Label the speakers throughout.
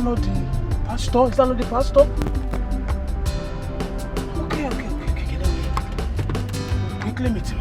Speaker 1: that not the pastor? Is that not the pastor? Okay. Let me quickly meet him.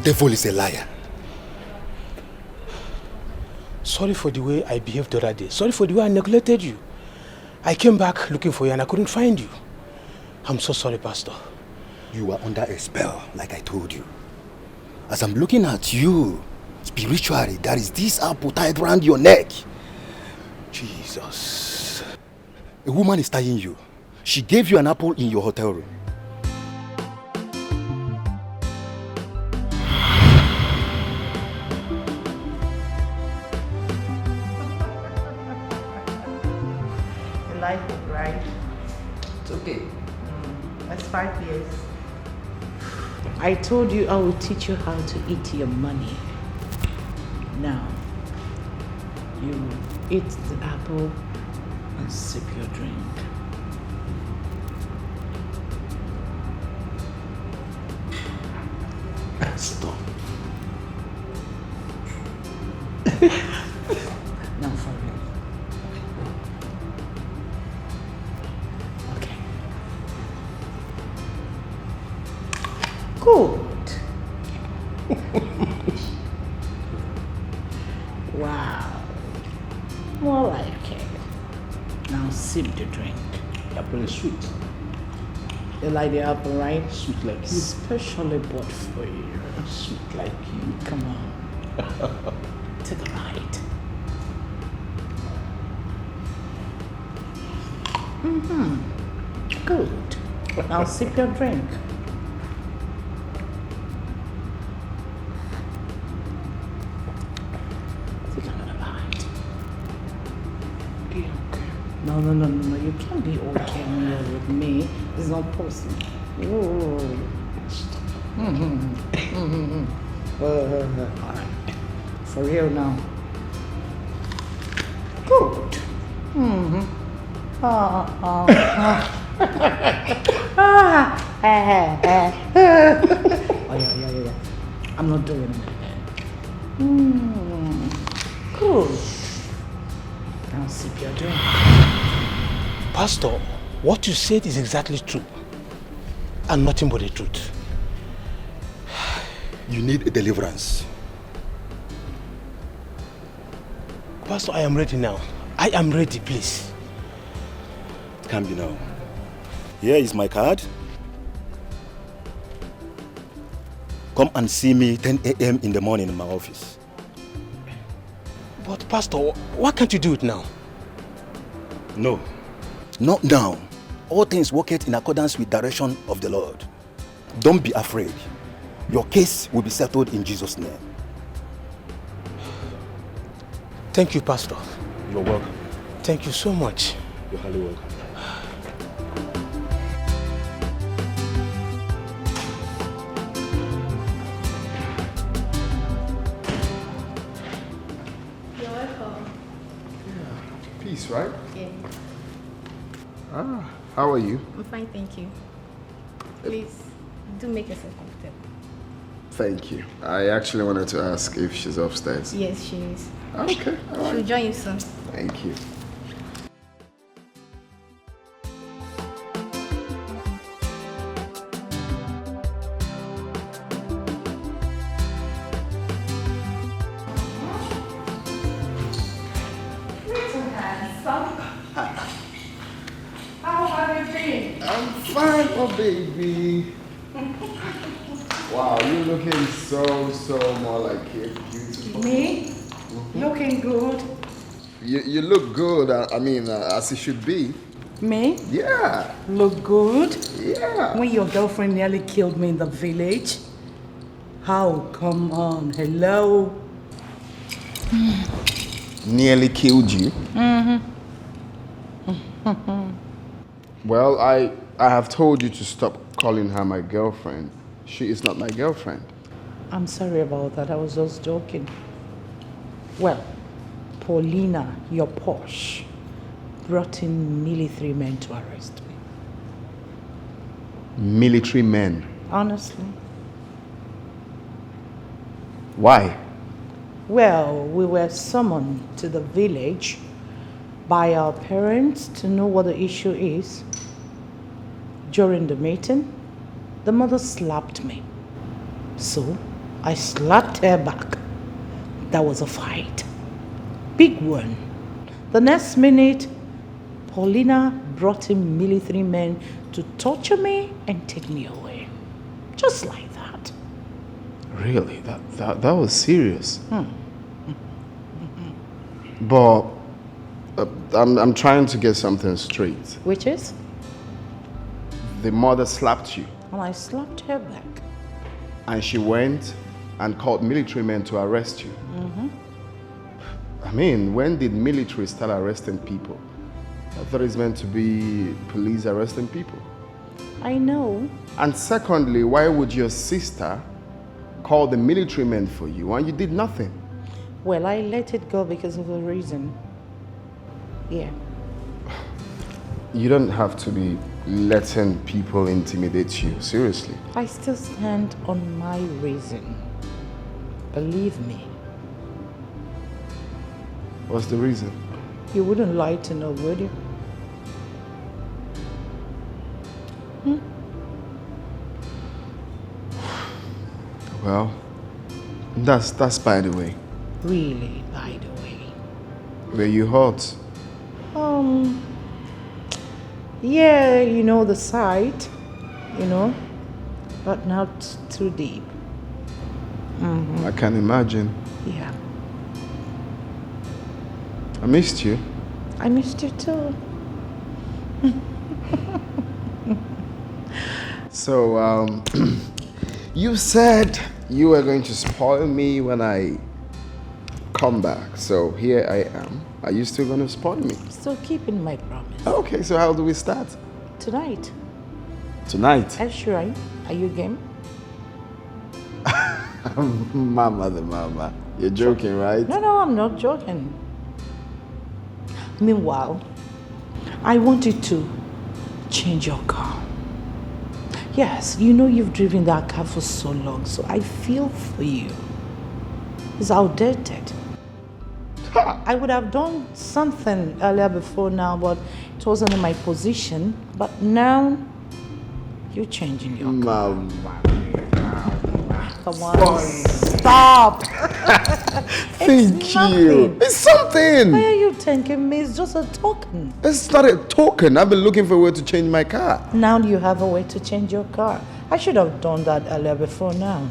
Speaker 2: Devil is a liar.
Speaker 1: Sorry for the way I behaved the other day. Sorry for the way I neglected you. I came back looking for you and I couldn't find you. I'm so sorry, Pastor.
Speaker 2: You were under a spell, like I told you. As I'm looking at you, spiritually, there is this apple tied around your neck. Jesus. A woman is tying you. She gave you an apple in your hotel room.
Speaker 3: That's 5 years. I told you I will teach you how to eat your money. Now, you eat the apple and sip your drink.
Speaker 1: Stop.
Speaker 3: Now for real. Okay. Good. Wow. More like it. Now sip the drink.
Speaker 1: The apple is sweet.
Speaker 3: You like the apple, right?
Speaker 1: Sweet like you.
Speaker 3: Specially bought for you.
Speaker 1: Sweet like you.
Speaker 3: Come on. Take a bite. Good. Now sip your drink. Take another bite.
Speaker 1: Okay.
Speaker 3: No. You can't be okay when you're with me. It's not possible. Ooh. All right. For real now. Good. Oh yeah. I'm not doing it again. Good. Now sip your drink.
Speaker 1: Pastor, what you said is exactly true. And nothing but the truth.
Speaker 2: You need a deliverance.
Speaker 1: Pastor, I am ready now. I am ready, please.
Speaker 2: Calm you now. Here is my card. Come and see me 10 a.m. in the morning in my office.
Speaker 1: But Pastor, why can't you do it now?
Speaker 2: No. Not now. All things worketh in accordance with direction of the Lord. Don't be afraid. Your case will be settled in Jesus' name.
Speaker 1: Thank you, Pastor.
Speaker 2: You're welcome.
Speaker 1: Thank you so much.
Speaker 2: You're highly welcome.
Speaker 4: You're welcome.
Speaker 5: Peace, right?
Speaker 4: Yeah,
Speaker 5: Ah, how are you?
Speaker 4: I'm fine, thank you. Please, do make yourself comfortable.
Speaker 5: Thank you. I actually wanted to ask if she's upstairs.
Speaker 4: Yes, she is.
Speaker 5: Okay, all
Speaker 4: She'll
Speaker 5: right.
Speaker 4: join you soon.
Speaker 5: Thank you.
Speaker 3: How have you been?
Speaker 5: I'm fine, oh baby. Wow, you're looking so more like it. Beautiful.
Speaker 3: Me? Looking good.
Speaker 5: You look good, I mean, as it should be.
Speaker 3: Me?
Speaker 5: Yeah,
Speaker 3: Look good?
Speaker 5: yeah.
Speaker 3: When your girlfriend nearly killed me in the village? How? Come on, hello?
Speaker 5: Nearly killed you. Well, I have told you to stop calling her my girlfriend. She is not my girlfriend.
Speaker 3: I'm sorry about that, I was just joking. Well, Paulina, your posh, brought in military men to arrest me.
Speaker 5: Military men.
Speaker 3: Honestly.
Speaker 5: Why?
Speaker 3: Well, we were summoned to the village by our parents to know what the issue is. During the meeting, the mother slapped me. So, I slapped her back. That was a fight. Big one. The next minute, Paulina brought in military men to torture me and take me away. Just like that.
Speaker 5: Really? That was serious. But I'm trying to get something straight.
Speaker 3: Which is?
Speaker 5: The mother slapped you,
Speaker 3: And I slapped her back.
Speaker 5: and she went and called military men to arrest you. I mean, when did military start arresting people? I thought it's meant to be police arresting people.
Speaker 3: I know.
Speaker 5: And secondly, why would your sister call the military men for you and you did nothing?
Speaker 3: Well, I let it go because of a reason. Yeah.
Speaker 5: You don't have to be letting people intimidate you, seriously.
Speaker 3: I still stand on my reason. Believe me.
Speaker 5: What's the reason?
Speaker 3: You wouldn't lie to know, would you?
Speaker 5: Well, that's by the way.
Speaker 3: Really, by the way.
Speaker 5: Were you hurt?
Speaker 3: Yeah, you know the site, but not too deep.
Speaker 5: I can imagine.
Speaker 3: Yeah.
Speaker 5: I missed you.
Speaker 3: I missed you too.
Speaker 5: So, you said you were going to spoil me when I come back. So here I am. Are you still going to spoil me?
Speaker 3: Still keeping my promise.
Speaker 5: Okay, so how do we start?
Speaker 3: Tonight.
Speaker 5: Tonight.
Speaker 3: Sure. Are you game?
Speaker 5: Mama the mama. You're joking, right?
Speaker 3: No, I'm not joking. Meanwhile, I want you to change your car. Yes, you've driven that car for so long, so I feel for you. It's outdated. I would have done something earlier before now, but it wasn't in my position. But now, you're changing your car.
Speaker 5: Mama.
Speaker 3: Come on, stop!
Speaker 5: Thank you. It's something.
Speaker 3: Why are you thanking me? It's just a token.
Speaker 5: It's not a token. I've been looking for a way to change my car.
Speaker 3: Now you have a way to change your car. I should have done that earlier before now.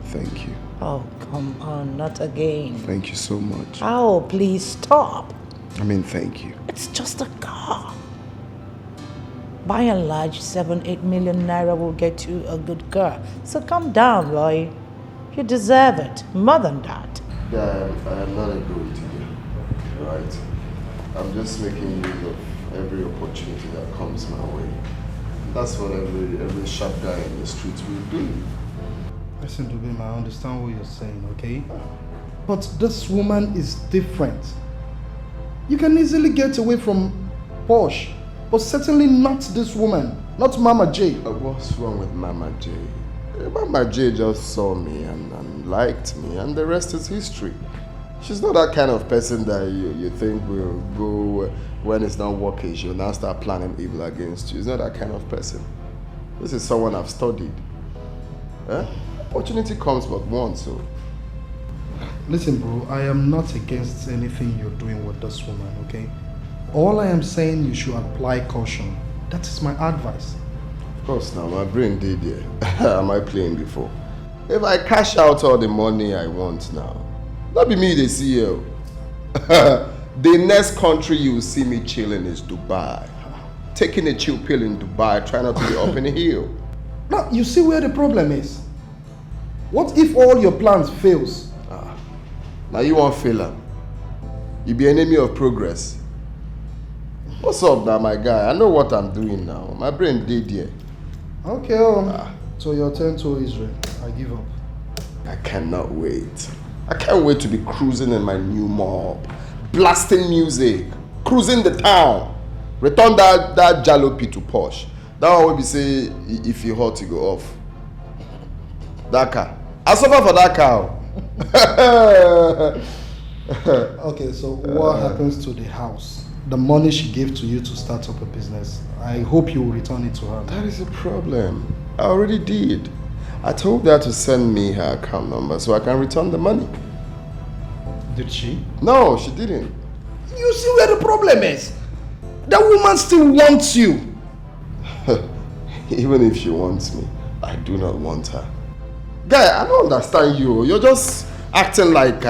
Speaker 5: Thank you.
Speaker 3: Oh, come on, not again.
Speaker 5: Thank you so much.
Speaker 3: Oh, please stop.
Speaker 5: I mean, thank you.
Speaker 3: It's just a car. By and large, 7-8 million naira will get you a good car. So calm down, boy. You deserve it. More than that.
Speaker 5: Yeah, I am not a good you, right? I'm just making use of every opportunity that comes my way. That's what every sharp guy in the streets will do.
Speaker 6: Listen, Dubim, I understand what you're saying, okay? But this woman is different. You can easily get away from Posh, but certainly not this woman, not Mama J.
Speaker 5: What's wrong with Mama J? Mama J just saw me and liked me, and the rest is history. She's not that kind of person that you think will go when it's not working. She'll now start planning evil against you. She's not that kind of person. This is someone I've studied. Opportunity comes but once, so.
Speaker 6: Listen, bro, I am not against anything you're doing with this woman, okay? All I am saying, you should apply caution. That is my advice.
Speaker 5: Of course, now my brain did here. Am I playing before? If I cash out all the money I want now, that be me the CEO. The next country you will see me chilling is Dubai. Taking a chill pill in Dubai, trying not to be up in the hill.
Speaker 6: Now, you see where the problem is? What if all your plans fails?
Speaker 5: Now you won't fail them. You be enemy of progress. What's up now, my guy? I know what I'm doing now. My brain did here.
Speaker 6: Okay, so your turn to Israel. I give up.
Speaker 5: I cannot wait. I can't wait to be cruising in my new mob, blasting music, cruising the town. Return that jalopy to Posh. That one will be say, if you hot, you go off. That car. I suffer for that car.
Speaker 6: Okay, so what happens to the house? The money she gave to you to start up a business. I hope you will return it to her.
Speaker 5: That is a problem. I already did. I told her to send me her account number so I can return the money.
Speaker 6: Did she?
Speaker 5: No, she didn't.
Speaker 6: You see where the problem is? That woman still wants you.
Speaker 5: Even if she wants me, I do not want her. Guy, I don't understand you. You're just acting like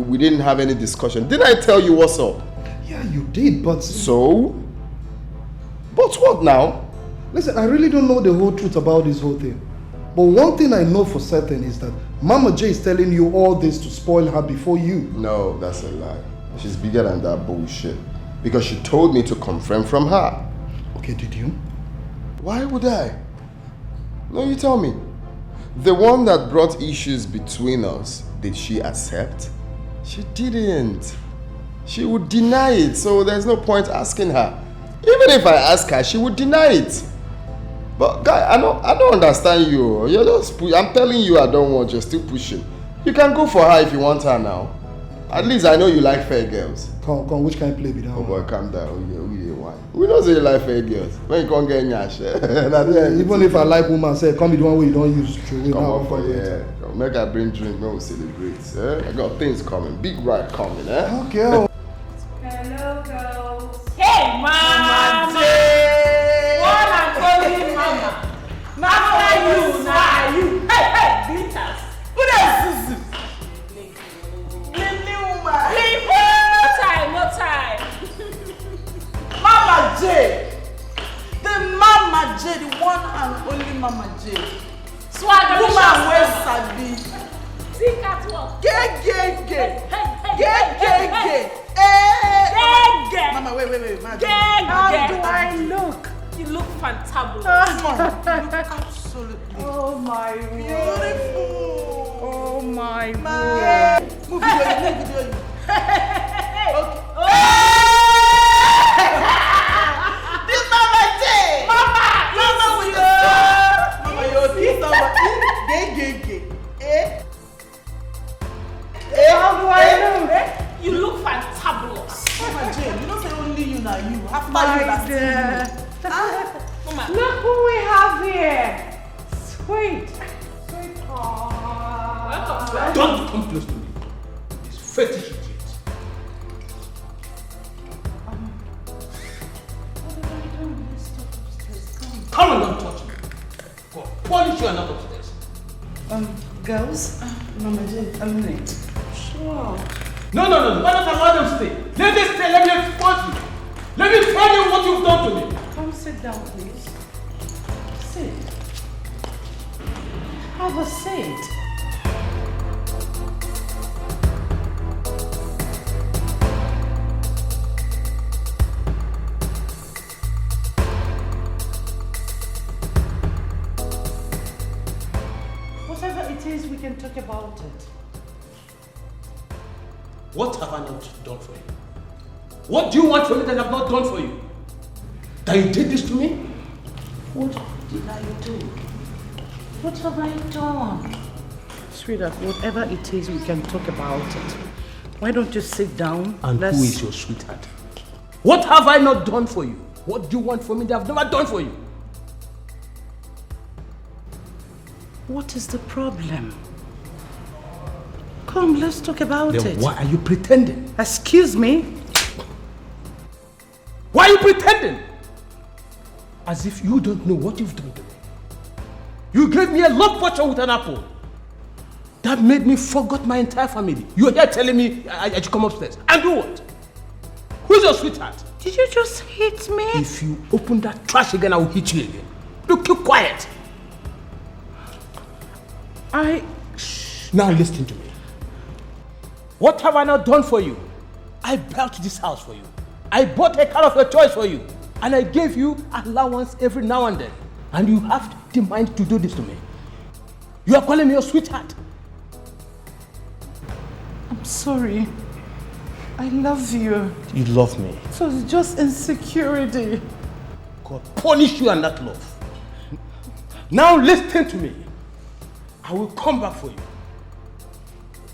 Speaker 5: we didn't have any discussion. Didn't I tell you what's up?
Speaker 6: Yeah, you did, but...
Speaker 5: So? But what now?
Speaker 6: Listen, I really don't know the whole truth about this whole thing. But one thing I know for certain is that Mama J is telling you all this to spoil her before you.
Speaker 5: No, that's a lie. She's bigger than that bullshit. Because she told me to confirm from her.
Speaker 6: Okay, did you?
Speaker 5: Why would I? No, you tell me. The one that brought issues between us, did she accept? She didn't. She would deny it, so there's no point asking her. Even if I ask her, she would deny it. But guy, I don't understand you. You're just I'm telling you I don't want, you're still pushing. You can go for her if you want her now. At least I know you like fair girls.
Speaker 6: Come, which kind of play be that?
Speaker 5: Oh boy, calm down. We don't say you like fair girls. When you can't get nyash.
Speaker 6: Even if I like woman, say come be the one way you don't use to
Speaker 5: come on for yeah. Make her bring drink, when we celebrate. I got things coming. Big ride coming,
Speaker 6: Okay.
Speaker 4: Hello, girls.
Speaker 3: Hey, Mama!
Speaker 4: What I'm calling Mama. Mama, you. Hey, glitters. Who else is this? No time.
Speaker 7: Mama J. The Mama J, the one and only Mama J.
Speaker 4: Swagger.
Speaker 7: Woman wey sabi.
Speaker 4: See catwalk.
Speaker 7: Gay. Mama, wait. Mama,
Speaker 4: How do I look? You look fantabulous.
Speaker 7: you look absolutely
Speaker 4: Oh my
Speaker 7: beautiful.
Speaker 4: Oh my
Speaker 7: Move video. Okay. This Mama J. Mama with the Mama, you're this Gay.
Speaker 4: How do I look? You look fantabulous.
Speaker 7: Mama J, you don't say only you now. You after you last year.
Speaker 4: Mama.
Speaker 3: Look who we have here. Sweet.
Speaker 4: Welcome to
Speaker 1: Don't come close to me. It's fetish idiot. Come on, don't touch me. Go on, polish you and not upstairs.
Speaker 7: Girls, Mama J, a minute.
Speaker 3: Sure.
Speaker 1: No. Why not allow them stay? Let them stay. Let me expose you. Let me tell you what you've done to me.
Speaker 3: Come sit down, please. Sit. Have a seat. Whatever it is, we can talk about it.
Speaker 1: What have I not done for you? What do you want from me that I have not done for you? That you did this to me?
Speaker 3: What did I do? What have I done? Sweetheart, whatever it is, we can talk about it. Why don't you sit down?
Speaker 1: And who is your sweetheart? What have I not done for you? What do you want from me that I have never done for you?
Speaker 3: What is the problem? Come, let's talk about it.
Speaker 1: Then why are you pretending?
Speaker 3: Excuse me?
Speaker 1: Why are you pretending? As if you don't know what you've done to me. You gave me a love potion with an apple. That made me forget my entire family. You're here telling me I should come upstairs. And do what? Who's your sweetheart?
Speaker 3: Did you just hit me?
Speaker 1: If you open that trash again, I will hit you again. Look, keep quiet. Shh. Now listen to me. What have I not done for you? I built this house for you. I bought a car of your choice for you. And I gave you allowance every now and then. And you have the mind to do this to me. You are calling me your sweetheart.
Speaker 3: I'm sorry. I love you.
Speaker 1: You love me.
Speaker 3: So it's just insecurity.
Speaker 1: God punish you and that love. Now listen to me. I will come back for you.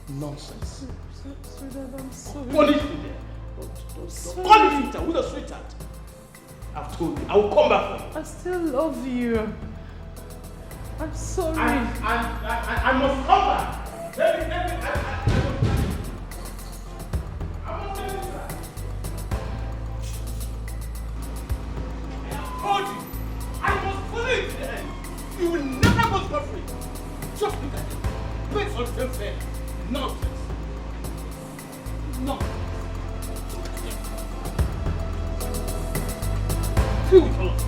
Speaker 1: Nonsense.
Speaker 3: Sweetheart, I'm sorry.
Speaker 1: Punish me there. Don't call me sweetheart. Who's a sweetheart? I've told you. I will come back for you.
Speaker 3: I still love you. I'm sorry.
Speaker 1: I must come back. Let me, I must tell you that. I have told you. I must follow you to the end. You will never go for free. Just look at it. Based on self-care. Nonsense. Nonsense. Through with all of you.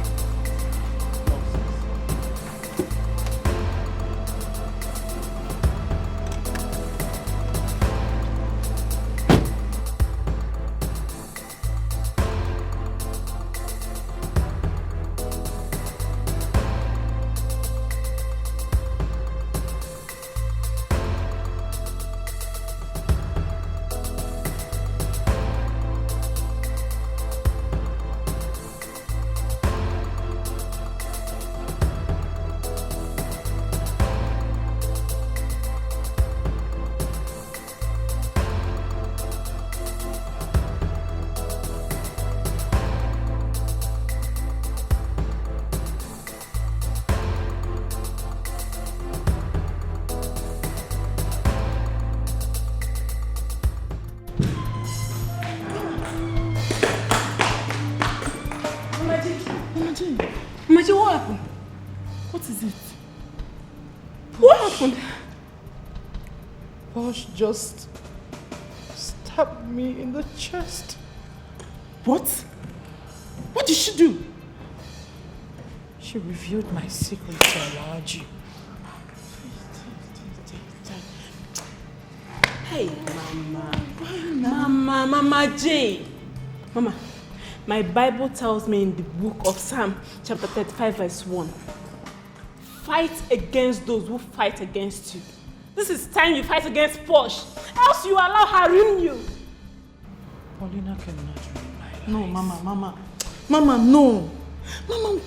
Speaker 7: Imagine what happened? What is it? What happened?
Speaker 3: Posh just stabbed me in the chest.
Speaker 7: What? What did she do?
Speaker 3: She revealed my secret to Alaji.
Speaker 7: Hey, Mama J. Mama, my Bible tells me in the book of Psalm, chapter 35, verse 1. Fight against those who fight against you. This is time you fight against Posh. Else you allow her ruin you.
Speaker 3: Paulina cannot ruin my life.
Speaker 7: No, Mama, no. Mama,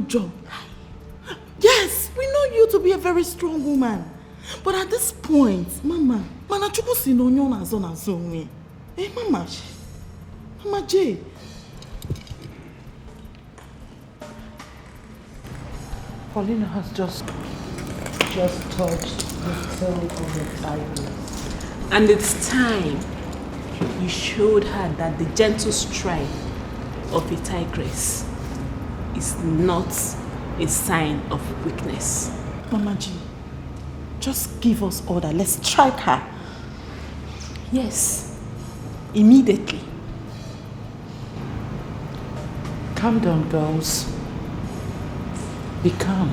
Speaker 7: Job. Yes, we know you to be a very strong woman. But at this point, Mama, Mama J. Hey, Mama J.
Speaker 3: Paulina has just touched the tail of the tigress.
Speaker 7: And it's time you showed her that the gentle stride of a tigress is not a sign of weakness. Mama G, just give us order. Let's strike her. Yes. Immediately.
Speaker 3: Calm down, girls. Be calm.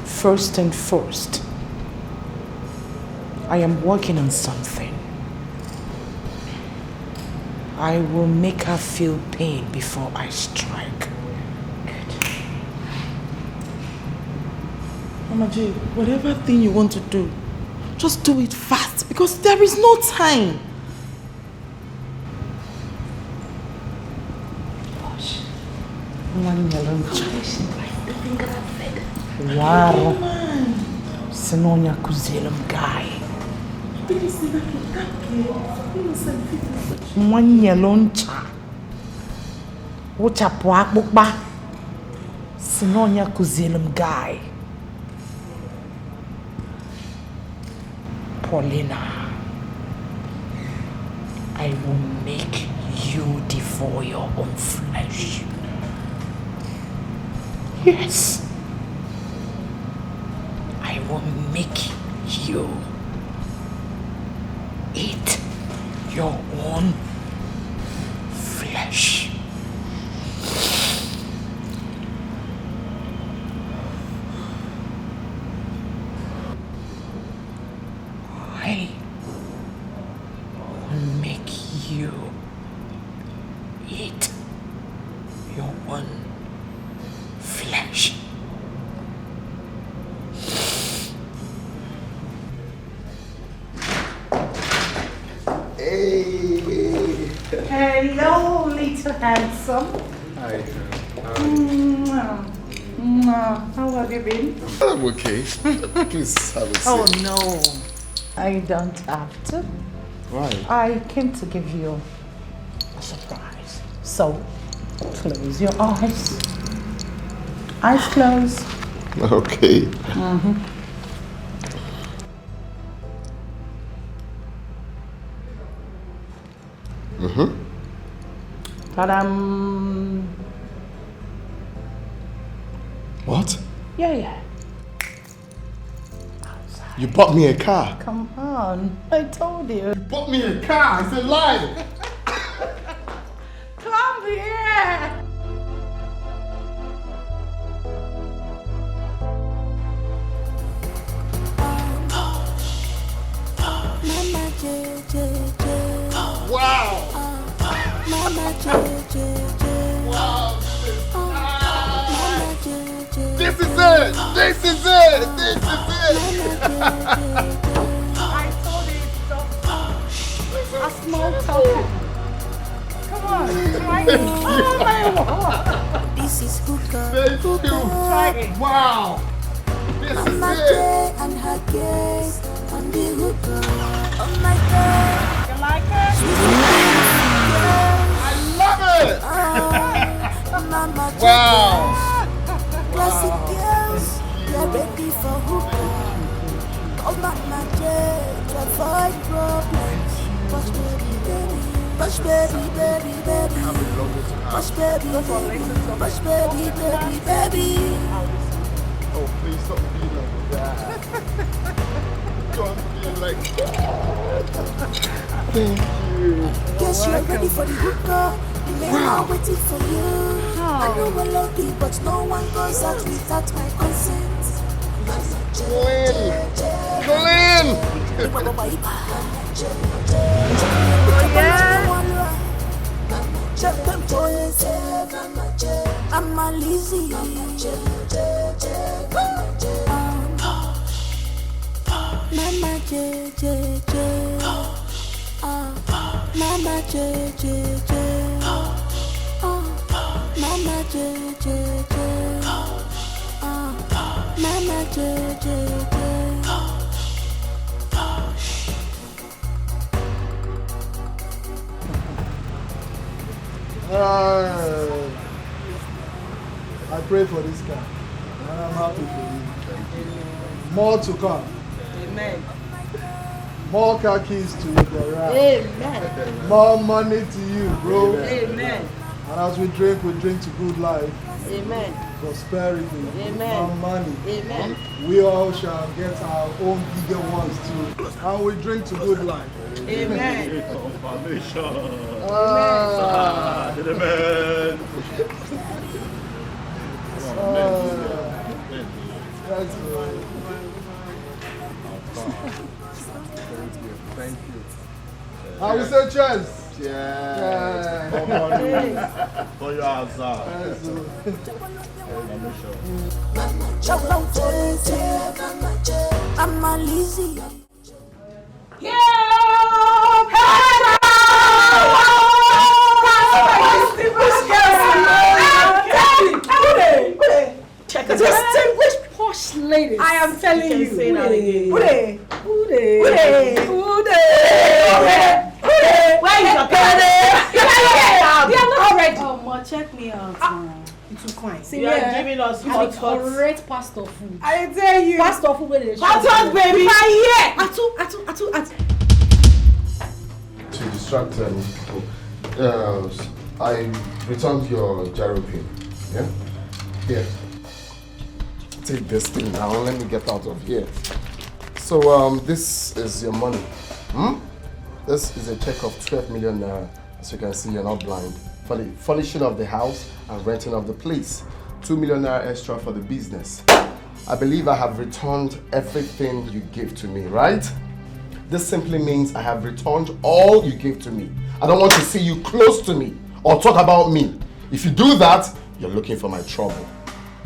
Speaker 3: First and first, I am working on something. I will make her feel pain before I strike.
Speaker 4: Mama J, whatever thing you want to do, just do it fast because there is no time.
Speaker 3: Wow. Sinonya kuzelum guy. Mwanya loncha. Uchapu akbukba. Sinonya kuzelum guy. Paulina, I will make you devour your own flesh. Yes. I will make you eat your own flesh. I will make you eat your own flesh. Hello, little handsome.
Speaker 5: Hi.
Speaker 3: How have you been?
Speaker 5: I'm okay. Please have a seat.
Speaker 3: Oh no, I don't have to.
Speaker 5: Why?
Speaker 3: I came to give you a surprise. So, close your eyes. Eyes closed.
Speaker 5: Okay.
Speaker 3: Ta-dam.
Speaker 5: What?
Speaker 3: Yeah.
Speaker 5: You bought me a car.
Speaker 3: Come on, I told you.
Speaker 5: You bought me a car. It's a lie.
Speaker 3: Come here.
Speaker 8: Mama J.
Speaker 5: Wow.
Speaker 8: Mama J.
Speaker 5: Wow.
Speaker 8: Mama J.
Speaker 5: This is it. This is it. This is it.
Speaker 3: I told you it's a small token. Come on, try it. Oh my God.
Speaker 8: This is hookah.
Speaker 5: Thank you.
Speaker 3: Try it.
Speaker 5: Wow. This is
Speaker 8: Mama
Speaker 5: it.
Speaker 8: J and her gaze on the hookah. Oh my God.
Speaker 3: You like it?
Speaker 5: I love it.
Speaker 8: Mama J.
Speaker 5: Wow.
Speaker 8: Classic girls, they're ready for hookah. Oh Mama J, to avoid problems. Push baby, baby. Push baby, baby, baby. Push baby, baby. Push baby, baby, baby.
Speaker 5: Oh, please don't be like that. Don't be like that. Thank you.
Speaker 8: Guess you're ready for the hookah. The men are waiting for you. I know we're lucky, but no one goes out without my consent.
Speaker 5: Colin!
Speaker 8: I'm a Lizzie. Mama J J J. Mama J J J. Mama J J J. Mama J J J.
Speaker 6: I pray for this car. And I'm happy for you. More to come.
Speaker 4: Amen.
Speaker 6: More car keys to your garage.
Speaker 4: Amen.
Speaker 6: More money to you, bro.
Speaker 4: Amen.
Speaker 6: And as we drink to good life,
Speaker 4: Amen.
Speaker 6: prosperity,
Speaker 4: Amen.
Speaker 6: more money.
Speaker 4: Amen.
Speaker 6: we all shall get our own bigger ones too. And we drink to good life.
Speaker 3: Amen.
Speaker 5: Confirmation.
Speaker 6: Amen. That's good. Thank you. I will say cheers.
Speaker 5: Cheers. For your answer.
Speaker 8: I'm a Lizzie.
Speaker 3: Check it out.
Speaker 4: Distinguished posh ladies. I am telling you.
Speaker 3: Say that again. Where is your pen?
Speaker 4: They are not ready.
Speaker 9: Oh, ma, check me out.
Speaker 4: It's too fine.
Speaker 3: You are giving us hot
Speaker 9: Correct pastor food.
Speaker 4: I tell you.
Speaker 9: Pastor food where they
Speaker 3: hot baby.
Speaker 4: Atu.
Speaker 5: To distract people, I returned your gyro pin. Yeah? Here. Take this thing now. Let me get out of here. So, this is your money. This is a check of 12 million naira. As you can see, you're not blind. For the furnishing of the house and renting of the place. 2 million naira extra for the business. I believe I have returned everything you gave to me, right? This simply means I have returned all you gave to me. I don't want to see you close to me or talk about me. If you do that, you're looking for my trouble.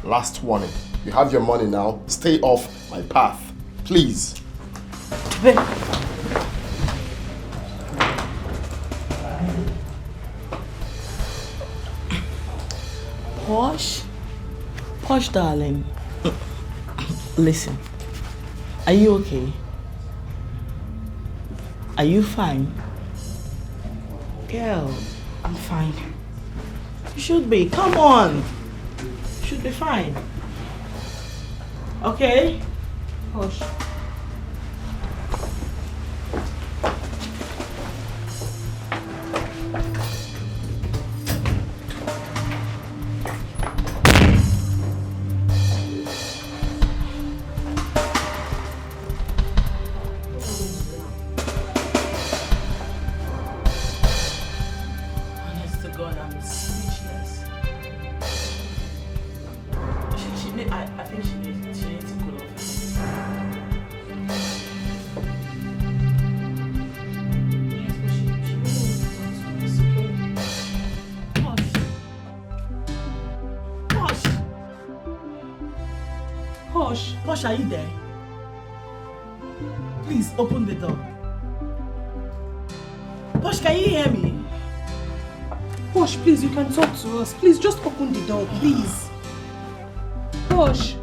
Speaker 5: Last warning. You have your money now. Stay off my path. Please.
Speaker 3: Posh darling. Listen. Are you okay? Are you fine? Girl, I'm fine. You should be. Come on. You should be fine. Okay? Posh. Posh, are you there? Please open the door. Posh, can you hear me?
Speaker 4: Posh, please, you can talk to us. Please, just open the door, please. Posh.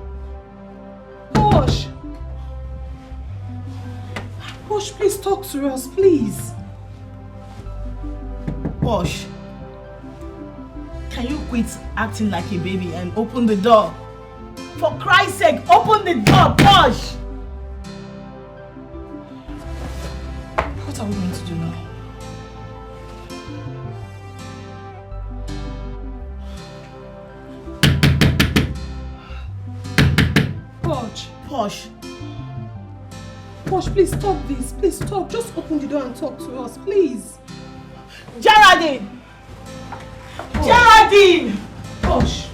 Speaker 4: Posh, please talk to us, please.
Speaker 3: Posh, can you quit acting like a baby and open the door? For Christ's sake, open the door, Posh!
Speaker 4: What are we going to do now?
Speaker 3: Posh,
Speaker 4: please stop this. Please stop. Just open the door and talk to us, please.
Speaker 3: Geraldine! Geraldine!
Speaker 4: Posh.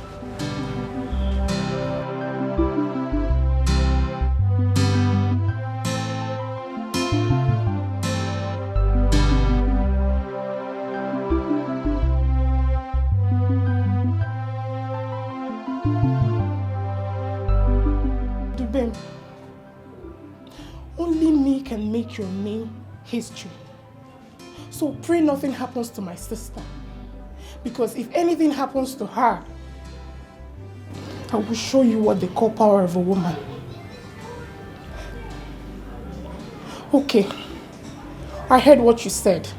Speaker 4: Only me can make your name history. So pray nothing happens to my sister. Because if anything happens to her, I will show you what they call power of a woman. Okay, I heard what you said.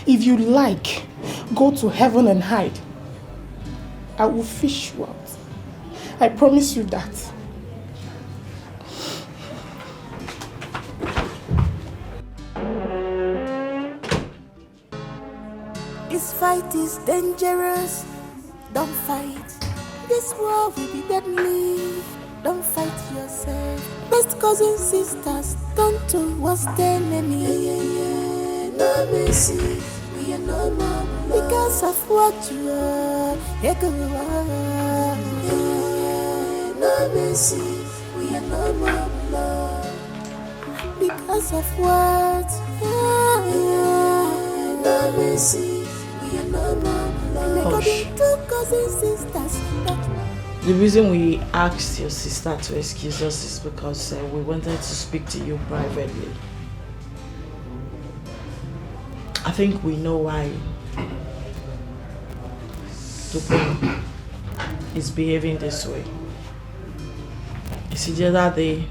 Speaker 4: If you like, go to heaven and hide. I will fish you out. I promise you that.
Speaker 8: This fight is dangerous. Don't fight. This war will be deadly. Don't fight yourself. Best cousins, sisters, don't do what's the enemy. No mercy, we are no more because of what you are. No mercy, we are no more love because of what? No mercy, we are no more love. Two cousins, sisters.
Speaker 3: The reason we asked your sister to excuse us is because we wanted to speak to you privately. I think we know why Dupe is behaving this way. You see, the other day,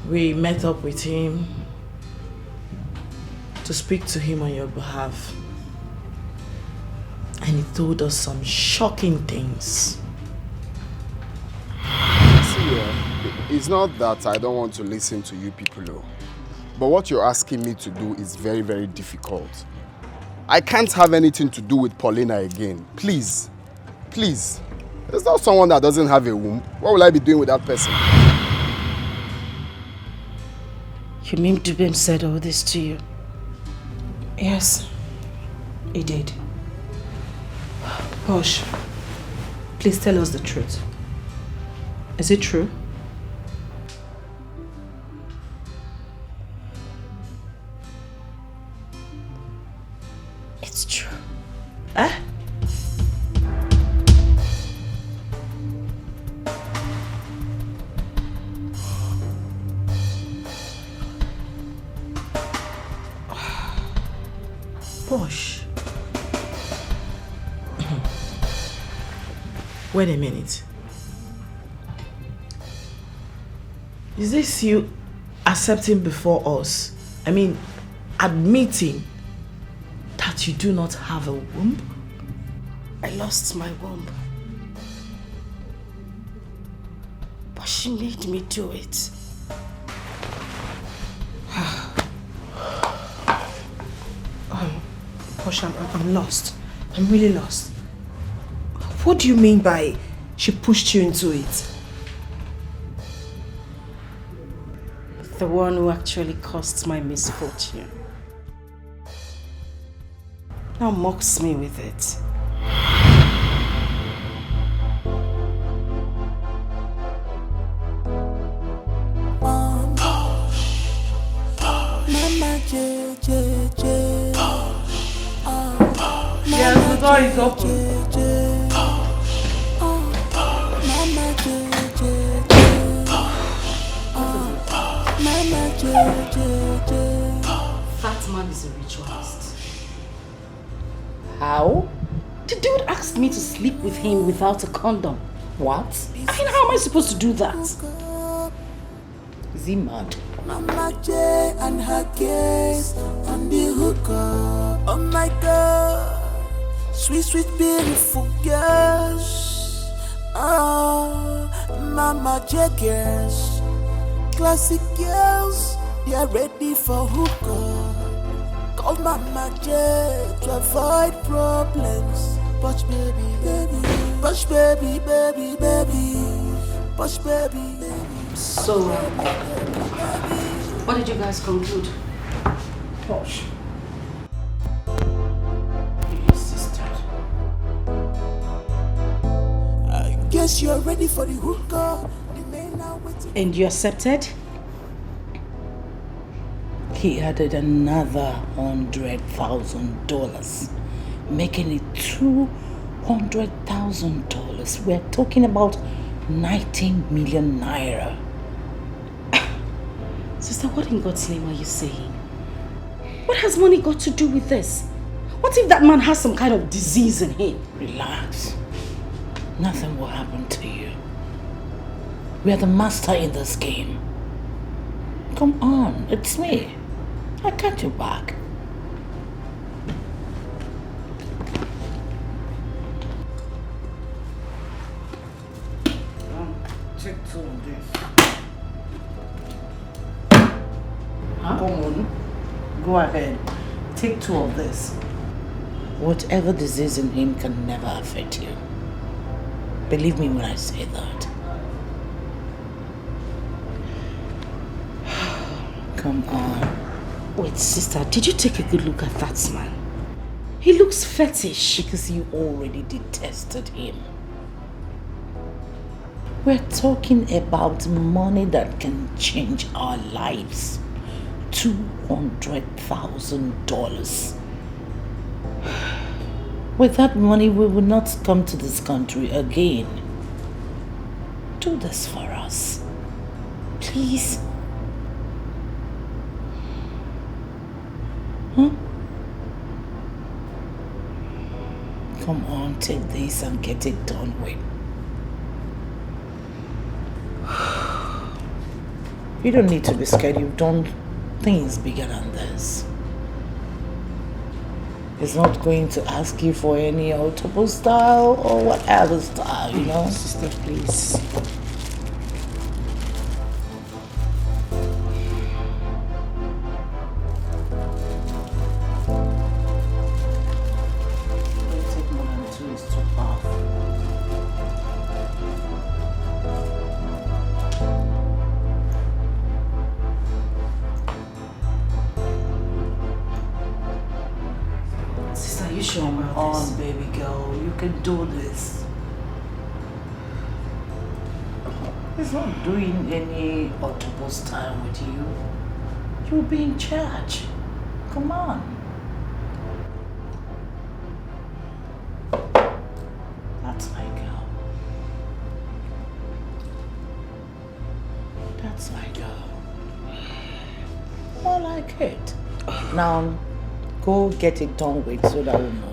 Speaker 3: we met up with him to speak to him on your behalf. And he told us some shocking things.
Speaker 5: It's not that I don't want to listen to you people, though. But what you're asking me to do is very, very difficult. I can't have anything to do with Paulina again. Please. Please. There's not someone that doesn't have a womb. What will I be doing with that person?
Speaker 3: You mean Dubem said all this to you?
Speaker 4: Yes, he did. Posh, please tell us the truth. Is it true?
Speaker 3: It's true. Huh? Posh. Wait a minute. Is this you accepting before us? I mean, admitting that you do not have a womb?
Speaker 4: I lost my womb. But she made me do it. Posh, I'm lost. I'm really lost. What do you mean by she pushed you into it? The one who actually caused my misfortune. Now mocks me with it.
Speaker 8: Mama J, J, J.
Speaker 3: Yes, the door is open.
Speaker 8: Mama J, J, J.
Speaker 9: That man is a ritualist.
Speaker 3: How?
Speaker 9: The dude asked me to sleep with him without a condom. What? I mean, how am I supposed to do that?
Speaker 3: Is he mad?
Speaker 8: Mama J and her kids on the hookah. Oh my God, sweet, sweet, beautiful girls. Oh, Mama J girls, classic girls, they are ready for hookah. Call Mama J to avoid problems. Push baby, baby, push baby, baby, baby, push baby, baby.
Speaker 9: So, what did you guys conclude?
Speaker 4: Posh.
Speaker 8: I guess you're ready for the hookah. The men are waiting.
Speaker 9: And you accepted?
Speaker 3: He added another $100,000, making it $200,000. We're talking about 19 million naira.
Speaker 9: Sister, what in God's name are you saying? What has money got to do with this? What if that man has some kind of disease in him?
Speaker 3: Relax. Nothing will happen to you. We are the master in this game. Come on, it's me. I got your back. Take two of this. Huh? Come on. Go ahead. Take two of this. Whatever disease in him can never affect you. Believe me when I say that. Come on. Wait, sister, did you take a good look at that man? He looks fetish. Because you already detested him. We're talking about money that can change our lives. $200,000. With that money, we will not come to this country again. Do this for us. Please. Huh? Come on, take this and get it done with. You don't need to be scared. You've done things bigger than this. He's not going to ask you for any autobus style or whatever style, you know? Sister, please. Doing any autobus time with you. You'll be in charge. Come on. That's my girl. That's my girl. More like it. Now, go get it done with so that we'll move.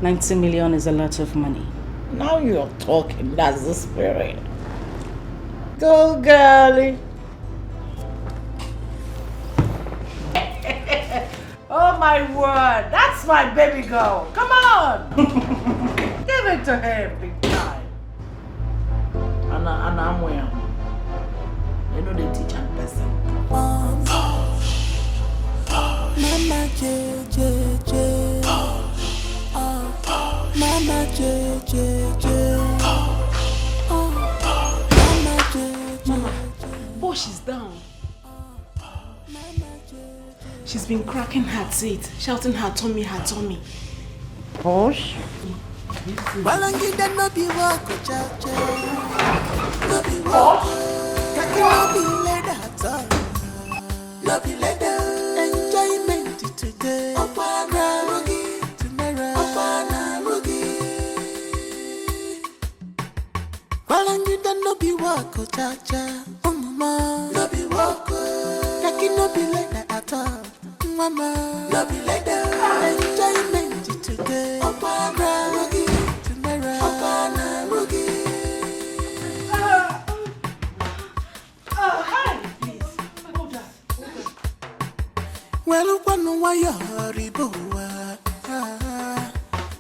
Speaker 3: $90 million is a lot of money. Now you're talking. That's the spirit. Go, girlie. Oh my word. That's my baby girl. Come on. Give it to him big time. And I'm wearing. You know they teach and person.
Speaker 8: Mama J. Mama J. Mama J.
Speaker 7: Mama, Posh is down. She's been cracking her teeth, shouting her tummy, her tummy.
Speaker 3: Posh?
Speaker 8: Balangida no be walk, cha-cha. No be walk. Kaki no be leather at all. No be leather. Enjoyment today. Opana rugi. Tomorrow. Opana rugi. Balangida no be walk, cha-cha. Oh mama. No be walk. Kaki no be leather at all. Mama. No be leather. Enjoyment today. Opana rugi. Tomorrow. Opana rugi. Well, one wire riboa.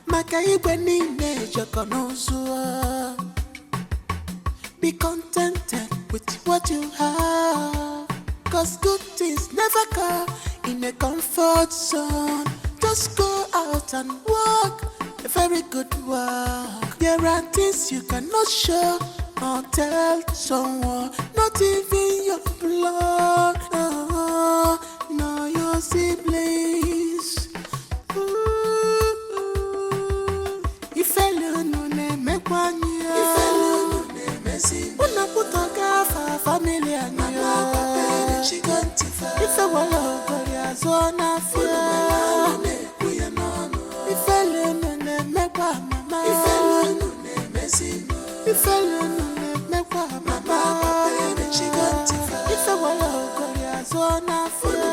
Speaker 8: Makaibe ni nejo konozo. Be contented with what you have. Cause good things never come in a comfort zone. Just go out and walk a very good walk. There are things you cannot show or tell someone, not even your blood. No, your siblings. If alone ne make one year. If alone ne messy. Una putoka fa family anyo. She got to fight. If a wall Korea zona fear. If alone ne make one mama. If alone ne messy. If alone ne make one mama. She got to fight. If a wall Korea zona fear.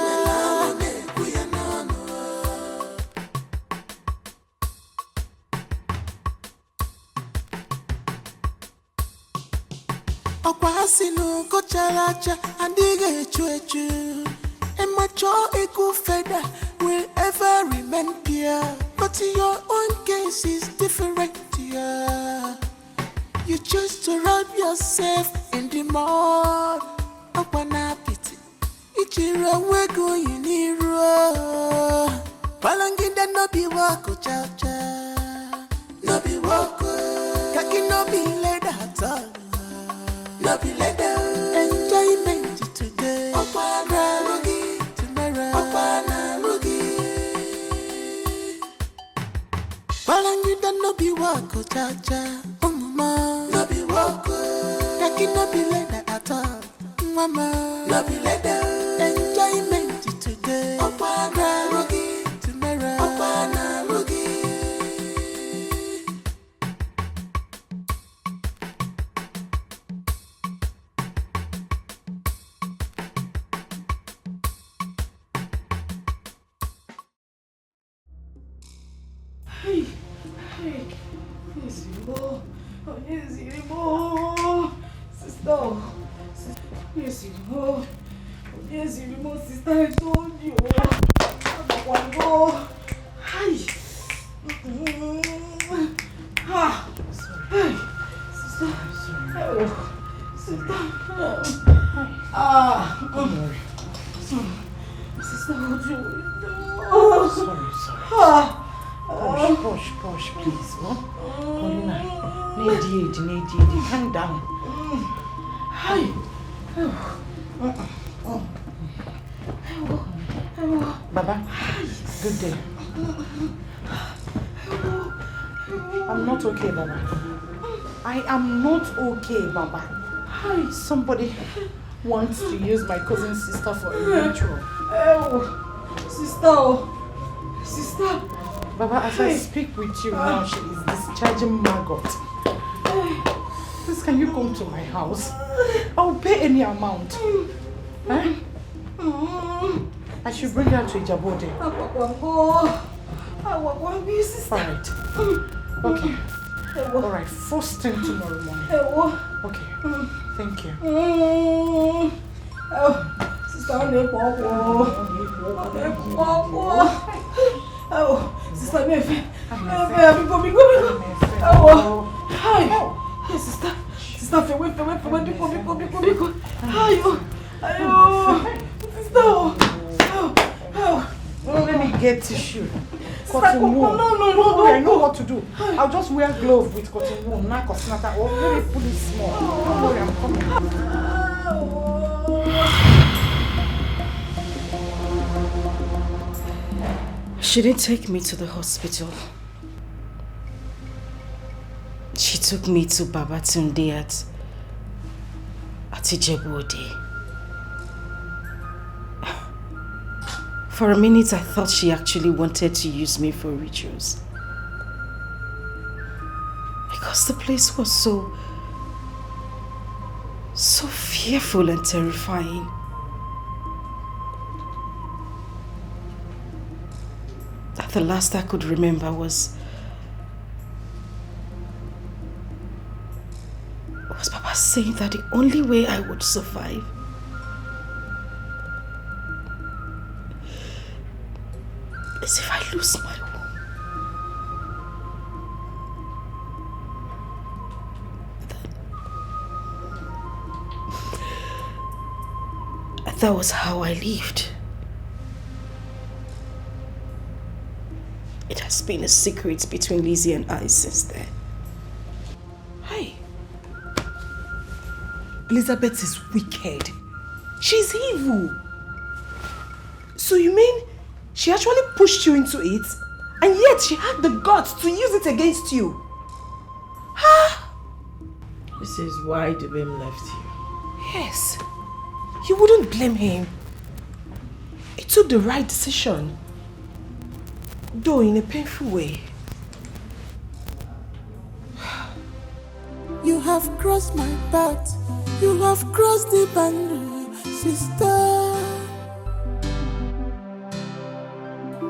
Speaker 8: Okwasinu kocharacha andige chuechu. Emacho eku feda will ever remain pure. But your own case is different, yeah. You choose to rub yourself in the mud. Okwana pity. Ichiro wego yiniro. Palanginda no be wako cha cha. No be wako. Kaki no be leather. at all. No be like that. Enjoyment today. Opana rugi tomorrow. Opana rugi. Balangida no be wako cha. Mama no be wako. Yaki no be like that at all. Mama no be like that. Enjoyment today. Opana rugi tomorrow. Opana rugi.
Speaker 3: Sister, I told you. One go. Hi. Sorry. Sister. Sorry. Sister. Don't worry. Sister, what do you Sorry. Push, please. Paulina, need calm down. Hi. Baba, good day. I'm not okay, Baba. I am not okay, Baba. Hi. Somebody wants to use my cousin's sister for a ritual. Sister. Baba, as I speak with you now, she is discharging maggot. Please, can you come to my house? I'll pay any amount. I should bring her to Ijabode. Alright. Okay. Alright, first thing tomorrow morning. Okay. Thank you. Sister, Sister, Sister, let me get tissue. Cotton wool. No. I know what to do. I'll just wear gloves with cotton wool. Or maybe pull it small. Don't worry, I'm coming.
Speaker 9: She didn't take me to the hospital. She took me to Babatunde at Ijebu-Ode. For a minute, I thought she actually wanted to use me for rituals. Because the place was so fearful and terrifying. That the last I could remember was Papa saying that the only way I would survive is if I lose my womb. That was how I lived. It has been a secret between Lizzie and I since then.
Speaker 3: Hey. Elizabeth is wicked. She's evil. So you mean she actually pushed you into it, and yet she had the guts to use it against you? Huh?
Speaker 10: This is why Dubem left you.
Speaker 3: Yes. You wouldn't blame him. He took the right decision, though in a painful way.
Speaker 8: You have crossed my path. You have crossed the boundary, sister.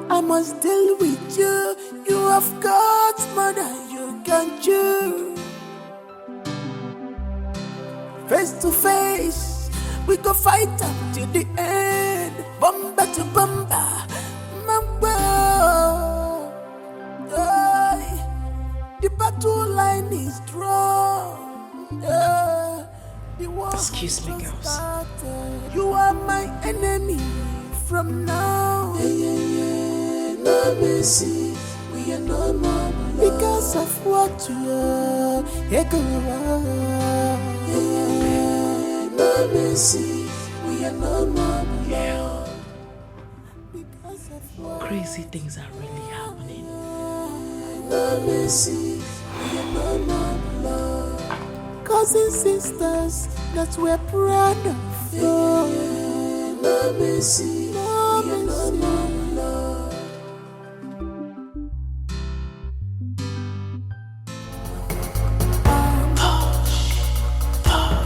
Speaker 8: I must deal with you. You have got more than you can chew. Face to face, we go fight up to the end. Bumper to bumper, mamba. The battle line is strong.
Speaker 9: Excuse me, girls.
Speaker 8: You are my enemy from now. No mercy, we are no more because of what you are. no mercy, we are no more beloved. Because of what?
Speaker 3: Crazy things are really happening.
Speaker 8: No mercy, we are no more beloved. Cousins, sisters, that we're proud of. No mercy, no mercy, no more beloved.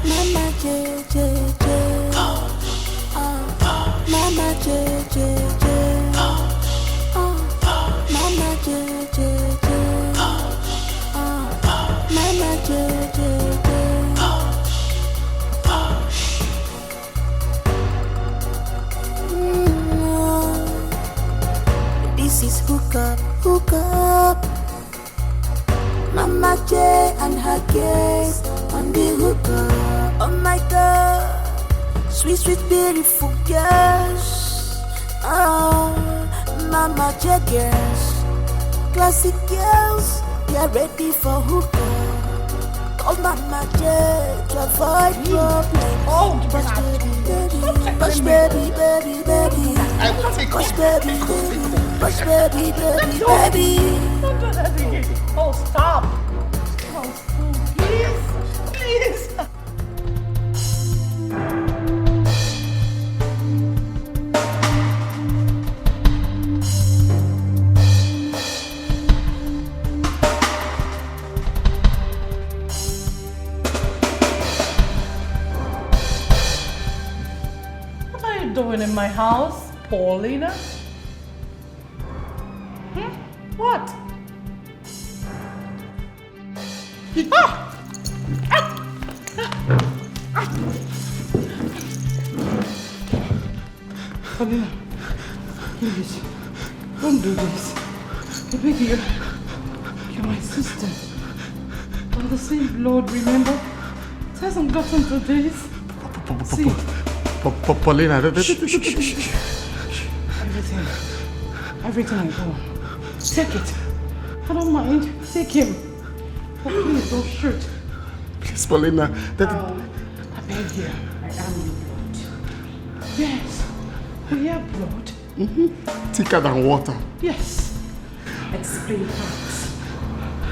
Speaker 8: Mama J J J, Mama J J J, Mama J J J, Mama J J J. This is hook up. Mama J and her guest on the hookah. Oh my God, sweet, sweet, beautiful girls. Oh, Mama J girls, classic girls, they are ready for hookah. Oh Mama J to avoid problems.
Speaker 4: Oh,
Speaker 8: Push baby, baby, baby.
Speaker 4: I will take
Speaker 8: Push baby, baby. Push baby, baby, baby.
Speaker 4: Don't do that again. Oh, stop. Oh, please, please. What are you doing in my house, Paulina? What? Paulina, please, don't do this. I beg you. You're my sister. We're the same blood, remember? It hasn't gotten to this. See,
Speaker 5: Paulina,
Speaker 4: everything I go. Take it. I don't mind. Take him. But please don't shoot.
Speaker 5: please, Paulina.
Speaker 4: I beg you. I am your blood. Yes. We have blood.
Speaker 5: Thicker than water.
Speaker 4: Yes.
Speaker 9: Explain that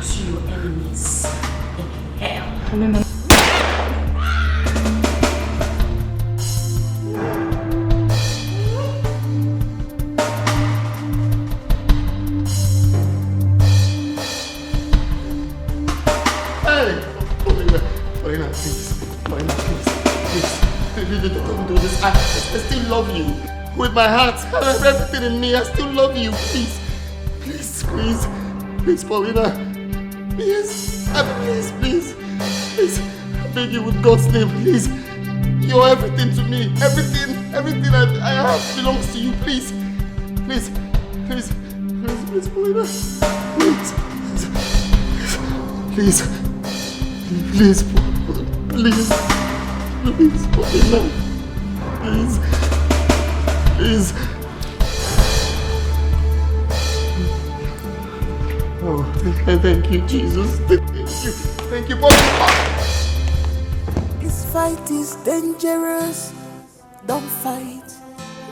Speaker 9: to your enemies in hell.
Speaker 4: Paulina.
Speaker 5: Don't do this. I still love you. With my heart, everything in me, I still love you. Please, Paulina. Please, I beg you with God's name, please. You're everything to me. Everything I have belongs to you. Please, Paulina. Please, Paulina. Please. Oh, thank you, Jesus. Thank you, Paulina.
Speaker 8: This fight is dangerous. Don't fight.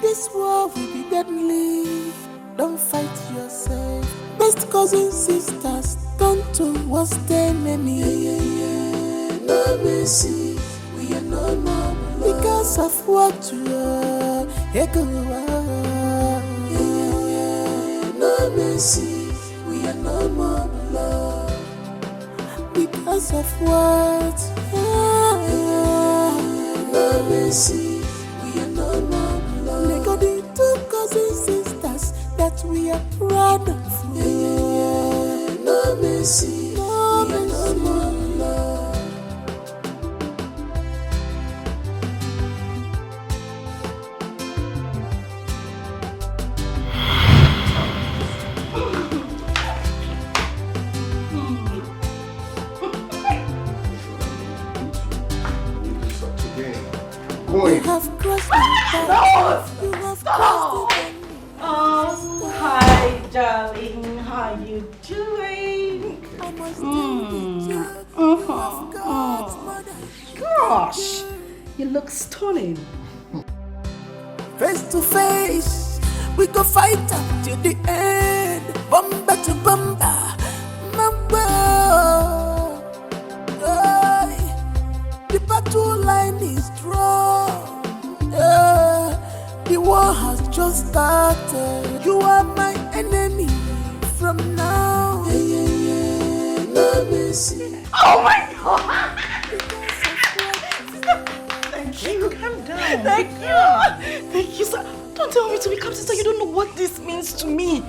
Speaker 8: This war will be deadly. Don't fight yourself. Best cousins, sisters, turn to worst enemy. No mercy, we are no more beloved. Because of what you are. No mercy, we are no more beloved. Because of what? No mercy, we are no more beloved. They got the two cousins, sisters that we are proud of. No mercy, we are no more beloved. You have crossed the line. You have crossed the line.
Speaker 9: Oh, hi, darling. How you doing?
Speaker 8: I must tell you, you have God's mother.
Speaker 9: Gosh, You look stunning.
Speaker 8: Face to face, we go fight up till the end. Bumper to bumper, mamba. The battle line is strong. The war has just started. You are my enemy from now. No mercy.
Speaker 9: Oh my God! Thank you. Calm down. Thank you. Thank you, sir. Don't tell me to become sister. You don't know what this means to me.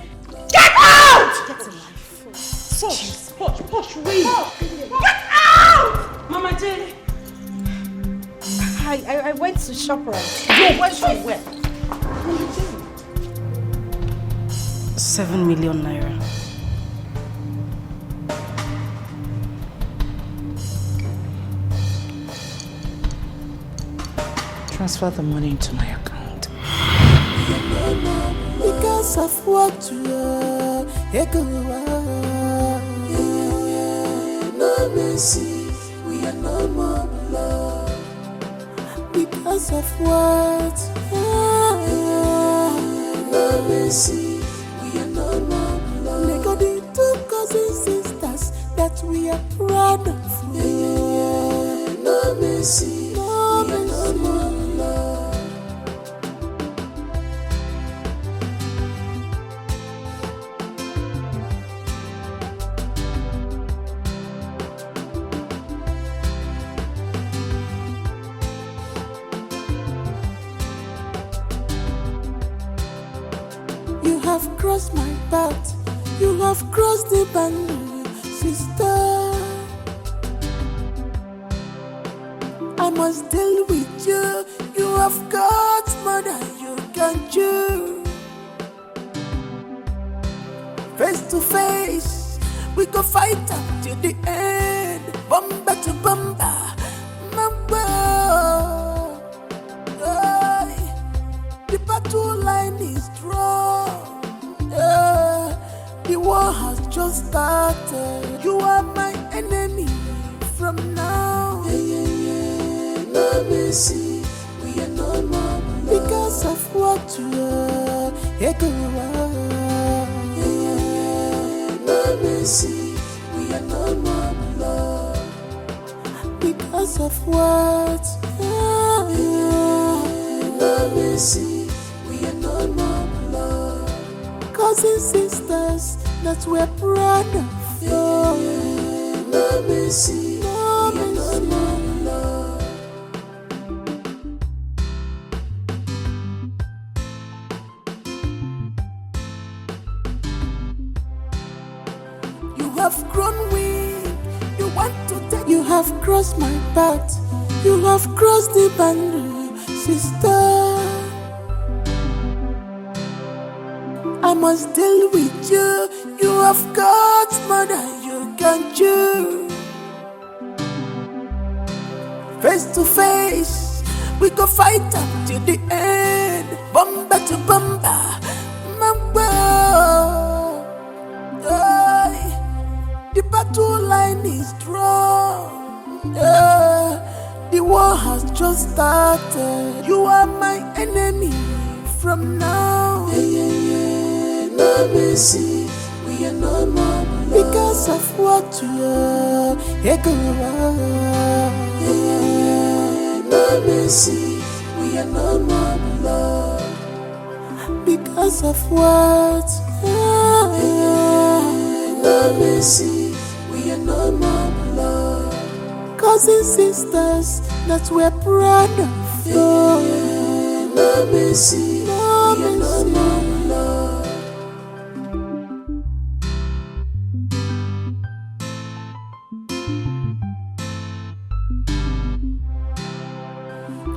Speaker 9: Get out! Get a life.
Speaker 7: Push, wait. Get out! Mama J.
Speaker 9: I went to ShopRite. No, where? 7 million naira.
Speaker 3: Transfer the money into my account.
Speaker 8: Because of what you are, no mercy, we are no more beloved. Because of what, no mercy, we are no more beloved. Like all the two cousin sisters that we are proud of. No mercy, no mercy, we are no more beloved. You have crossed my path, you have crossed the boundary, sister. I must deal with you, you have got more than you can chew. Face to face, we go fight up till the end. Bumper to bumper, mamba. The battle line is strong. The war has just started. You are my enemy from now. No mercy, we are no more beloved. Because of what you are, no mercy, we are no more beloved. Because of what, no mercy, we are no more beloved. Cousin sisters that we're proud of. No mercy, no mercy, no more beloved. You have grown weak, you want to take. You have crossed my path, you have crossed the boundary, sister. I must deal with you, you have got more than you can chew. Face to face, we go fight up till the end. Bumper to bumper, mamba. The battle line is strong. The war has just started. You are my enemy from now. No mercy, we are no more beloved. Because of what you are, no mercy, we are no more beloved. Because of what, no mercy, we are no more beloved. Cousin sisters that we're proud of. No mercy, no mercy, we are no more beloved.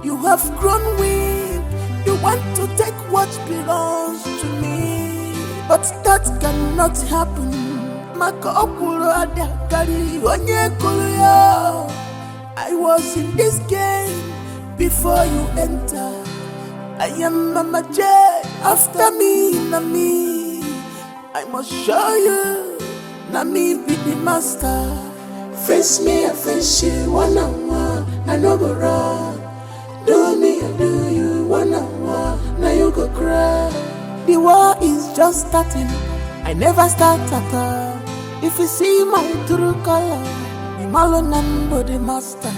Speaker 8: You have grown weak, you want to take what belongs to me, but that cannot happen. I was in this game before you enter. I am Mama J, after me, Nami. I must show you, Nami be the master. Face me, I face you, one on one, I no go wrong. Do me or do you wanna war? Now you go cry. The war is just starting. I never start at all. If you see my true color, the Malonambo the master.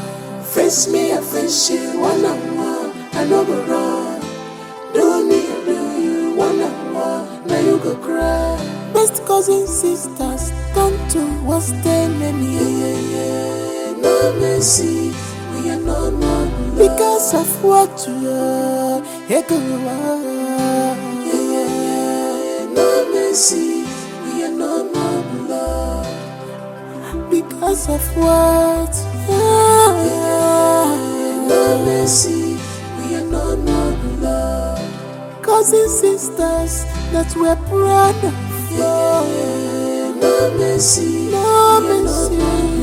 Speaker 8: Face me, I face you, one on one. I no go run. Do me or do you wanna war? Now you go cry. Best cousins, sisters, turn to what's the name? Yeah. No mercy, we are no more blood. Because of what you are, yeah. No mercy, we are no more blood. Because of what? No mercy, we are no more blood. Cousins, sisters that we're proud of. No mercy, no mercy.